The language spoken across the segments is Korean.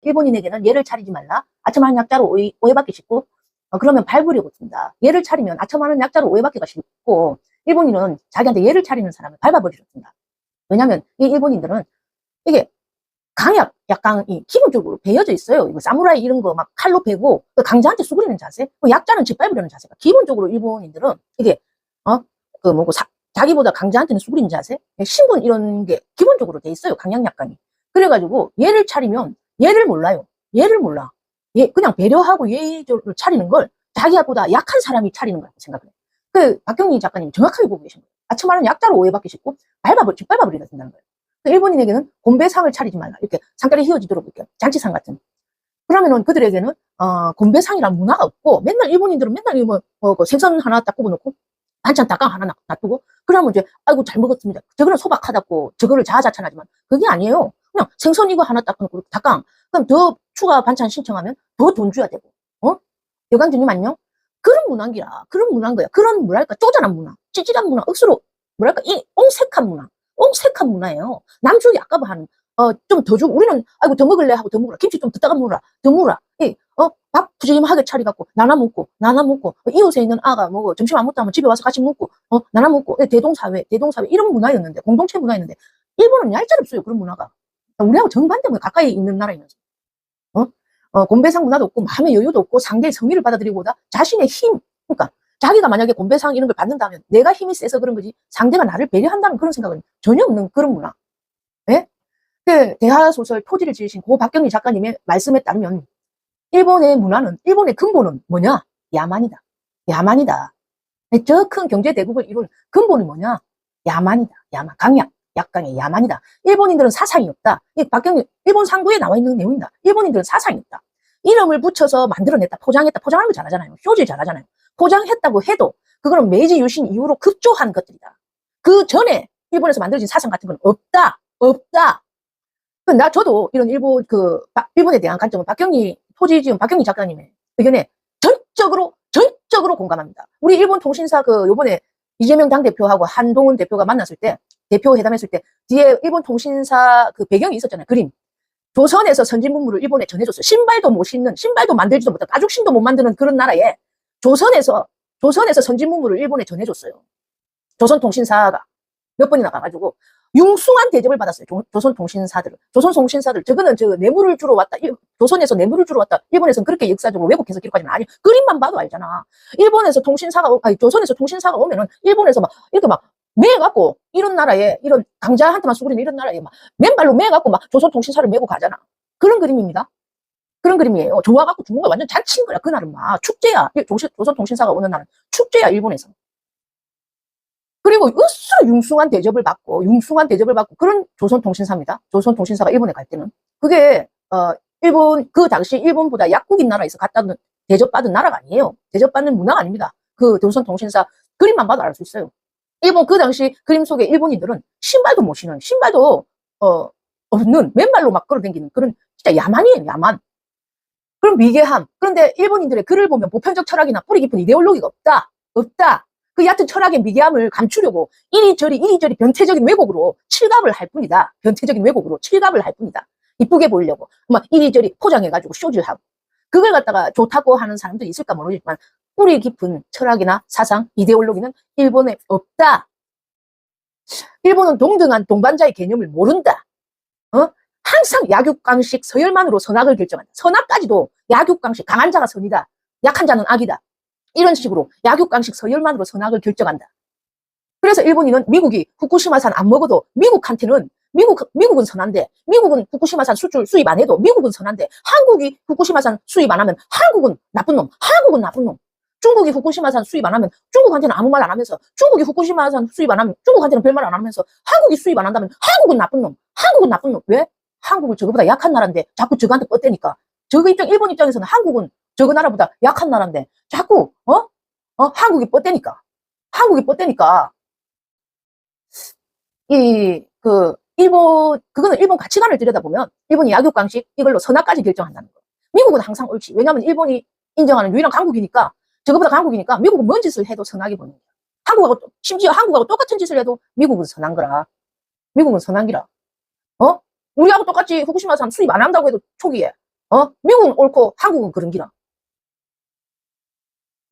일본인에게는 예를 차리지 말라. 아첨하는 약자로 오해받기 쉽고 그러면 밟으려고 든다. 예를 차리면 아첨하는 약자로 오해받기가 쉽고 일본인은 자기한테 예를 차리는 사람을 밟아버리려 든다. 왜냐면 이 일본인들은 이게 강약, 약간 기본적으로 배어져 있어요. 이거 사무라이 이런 거 막 칼로 베고 강자한테 수그리는 자세, 약자는 짓밟으려는 자세가 기본적으로 일본인들은 이게 그 뭐고 자기보다 강자한테는 수그리는 자세, 신분 이런 게 기본적으로 돼 있어요. 강약 약간이. 그래가지고 얘를 차리면 얘를 몰라요. 얘를 몰라. 그냥 배려하고 예의를 차리는 걸 자기보다 약한 사람이 차리는 거라고 생각해요. 그 박경리 작가님이 정확하게 보고 계신 거예요. 아첨하는 약자로 오해받기 쉽고 밟아버리게 된다는 거예요. 일본인에게는 곤배상을 차리지 말라. 이렇게 상다리 휘어지도록 이렇게 잔치상 같은. 그러면은 그들에게는 곤배상이란 문화가 없고 맨날 일본인들은 맨날 그 생선 하나 딱 굽어놓고 반찬 닭강 하나 놔두고 그러면 이제 아이고 잘 먹었습니다. 저거는 소박하다고 저거를 자아자찬하지만 그게 아니에요. 그냥 생선 이거 하나 딱 넣고 닭강 그럼 더 추가 반찬 신청하면 더 돈 줘야 되고 여강주님 안녕? 그런 문화기라. 그런 문화인 거야. 그런 뭐랄까 쪼잔한 문화, 찌질한 문화, 억수로 뭐랄까 이 옹색한 문화. 옹색한 문화예요. 남 주기 아까워하는 좀 더 주고 우리는 아이고 더 먹을래 하고 더 먹으라. 김치 좀 더 먹으라. 더 먹으라. 밥 푸짐하게 차려갖고 나눠 먹고 이웃에 있는 아가 뭐 점심 안 먹다 하면 집에 와서 같이 먹고 나눠 먹고 대동사회 이런 문화였는데 공동체 문화였는데 일본은 얄짤없어요. 그런 문화가. 우리하고 정반대 문화 가까이 있는 나라이면서 곤배상 문화도 없고 마음의 여유도 없고 상대의 성의를 받아들이고보다 자신의 힘 그러니까 자기가 만약에 곤배상 이런 걸 받는다면 내가 힘이 세서 그런 거지 상대가 나를 배려한다는 그런 생각은 전혀 없는 그런 문화. 예? 그 대하소설 토지를 지으신 고 박경리 작가님의 말씀에 따르면 일본의 문화는 일본의 근본은 뭐냐? 야만이다. 야만이다. 저 큰 경제 대국을 이룬 근본이 뭐냐? 야만이다. 야만. 강약. 약강의 야만이다. 일본인들은 사상이 없다. 박경리 일본 상부에 나와 있는 내용입니다. 일본인들은 사상이 없다. 이름을 붙여서 만들어냈다. 포장했다. 포장하는 거 잘하잖아요. 쇼질 잘하잖아요. 포장했다고 해도 그거는 메이지 유신 이후로 급조한 것들이다. 그 전에 일본에서 만들어진 사상 같은 건 없다. 없다. 저도 이런 일본에 대한 관점은 박경리 작가님의 의견에 전적으로 공감합니다. 우리 일본 통신사 요번에 이재명 당대표하고 한동훈 대표가 만났을 때, 대표 회담했을 때, 뒤에 일본 통신사 배경이 있었잖아요. 그림. 조선에서 선진 문물을 일본에 전해줬어요. 신발도 못 신는, 신발도 만들지도 못하고, 가죽신도 못 만드는 그런 나라에, 조선에서 선진 문물을 일본에 전해줬어요. 조선 통신사가 몇 번이나 가가지고, 융숭한 대접을 받았어요. 조선 통신사들. 저거는 뇌물을 주러 왔다. 조선에서 뇌물을 주러 왔다. 일본에서는 그렇게 역사적으로 왜곡해서 기록하지만 아니, 그림만 봐도 알잖아. 조선에서 통신사가 오면은 일본에서 막 이렇게 막 매갖고 이런 나라에 이런 강자한테만 수그리는 이런 나라에 막 맨발로 매갖고 막 조선 통신사를 메고 가잖아. 그런 그림입니다. 그런 그림이에요. 좋아갖고 죽는 거 완전 잔치인 거야. 그날은 막 축제야. 조선 통신사가 오는 날은 축제야. 일본에서. 그리고 으스로 융숭한 대접을 받고 그런 조선통신사입니다. 조선통신사가 일본에 갈 때는 그게 그 당시 일본보다 약국인 나라에서 대접받은 나라가 아니에요. 대접받는 문화가 아닙니다. 그 조선통신사 그림만 봐도 알 수 있어요. 일본 그 당시 그림 속에 일본인들은 신발도 못 신은 신발도 없는 맨발로 막 걸어다니는 그런 진짜 야만이에요. 야만. 그런 미개함. 그런데 일본인들의 글을 보면 보편적 철학이나 뿌리 깊은 이데올로기가 없다. 그 얕은 철학의 미개함을 감추려고 이리저리 변태적인 왜곡으로 칠갑을 할 뿐이다. 이쁘게 보이려고 막 이리저리 포장해가지고 쇼질하고 그걸 갖다가 좋다고 하는 사람들이 있을까 모르겠지만 뿌리 깊은 철학이나 사상, 이데올로기는 일본에 없다. 일본은 동등한 동반자의 개념을 모른다. 항상 약육강식 서열만으로 선악을 결정한다. 선악까지도 약육강식 강한 자가 선이다. 약한 자는 악이다. 이런 식으로 약육강식 서열만으로 선악을 결정한다. 그래서 일본인은 미국이 후쿠시마산 안 먹어도 미국은 선한데 미국은 후쿠시마산 수입 안 해도 미국은 선한데 한국이 후쿠시마산 수입 안 하면 한국은 나쁜 놈. 중국이 후쿠시마산 수입 안 하면 중국한테는 아무 말 안 하면서 중국이 후쿠시마산 수입 안 하면 중국한테는 별말 안 하면서 한국이 수입 안 한다면 한국은 나쁜 놈. 왜? 한국은 저거보다 약한 나라인데 자꾸 저거한테 뻗대니까 일본 입장에서는 한국은 저거 나라보다 약한 나라인데 자꾸 한국이 뻗대니까 그거는 일본 가치관을 들여다보면 일본이 약육강식 이걸로 선악까지 결정한다는 거. 미국은 항상 옳지. 왜냐하면 일본이 인정하는 유일한 강국이니까 저거보다 강국이니까 미국은 뭔 짓을 해도 선하게 보는 거야. 심지어 한국하고 똑같은 짓을 해도 미국은 선한 거라. 우리하고 똑같이 후쿠시마산 수입 안 한다고 해도 초기에 미국은 옳고 한국은 그런 기라.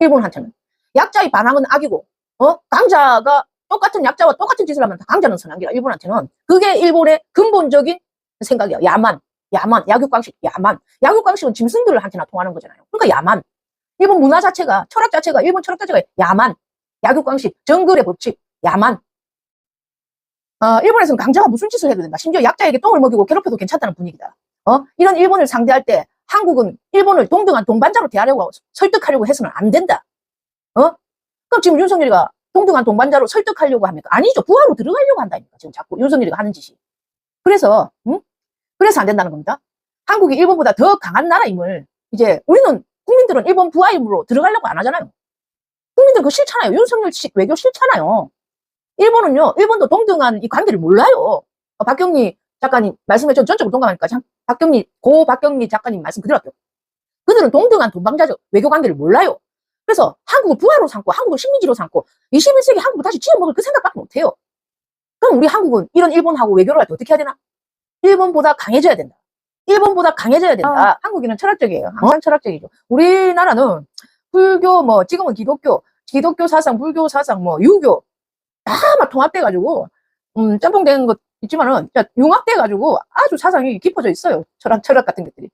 일본한테는. 약자의 반항은 악이고, 강자가 똑같은 약자와 똑같은 짓을 하면 강자는 선한 기라. 일본한테는. 그게 일본의 근본적인 생각이야. 야만, 약육강식, 야만. 약육강식은 짐승들한테나 통하는 거잖아요. 그러니까 야만. 일본 문화 자체가, 철학 자체가, 일본 철학 자체가 야만, 약육강식, 정글의 법칙, 야만. 일본에서는 강자가 무슨 짓을 해도 된다. 심지어 약자에게 똥을 먹이고 괴롭혀도 괜찮다는 분위기다. 이런 일본을 상대할 때 한국은 일본을 동등한 동반자로 대하려고 설득하려고 해서는 안 된다. 그럼 지금 윤석열이가 동등한 동반자로 설득하려고 합니까? 아니죠. 부하로 들어가려고 한다니까. 지금 자꾸 윤석열이가 하는 짓이. 그래서 그래서 안 된다는 겁니다. 한국이 일본보다 더 강한 나라임을 이제 우리는 국민들은 일본 부하임으로 들어가려고 안 하잖아요. 국민들 그거 싫잖아요. 윤석열식 외교 싫잖아요. 일본은요, 일본도 동등한 이 관계를 몰라요. 박경리 작가님 말씀에 전 전적으로 동감하니까 고 박경리 작가님 말씀 그대로 할게요. 그들은 동등한 동방자죠. 외교 관계를 몰라요. 그래서 한국을 부하로 삼고 한국을 식민지로 삼고 21세기 한국을 다시 지어먹을 그 생각밖에 못해요. 그럼 우리 한국은 이런 일본하고 외교를 할 때 어떻게 해야 되나? 일본보다 강해져야 된다. 일본보다 강해져야 된다. 한국인은 철학적이에요. 항상 철학적이죠. 우리나라는 불교, 지금은 기독교 사상, 불교 사상, 유교, 다 막 통합돼가지고, 짬뽕된 것 있지만은, 융합돼가지고 아주 사상이 깊어져 있어요. 철학 같은 것들이.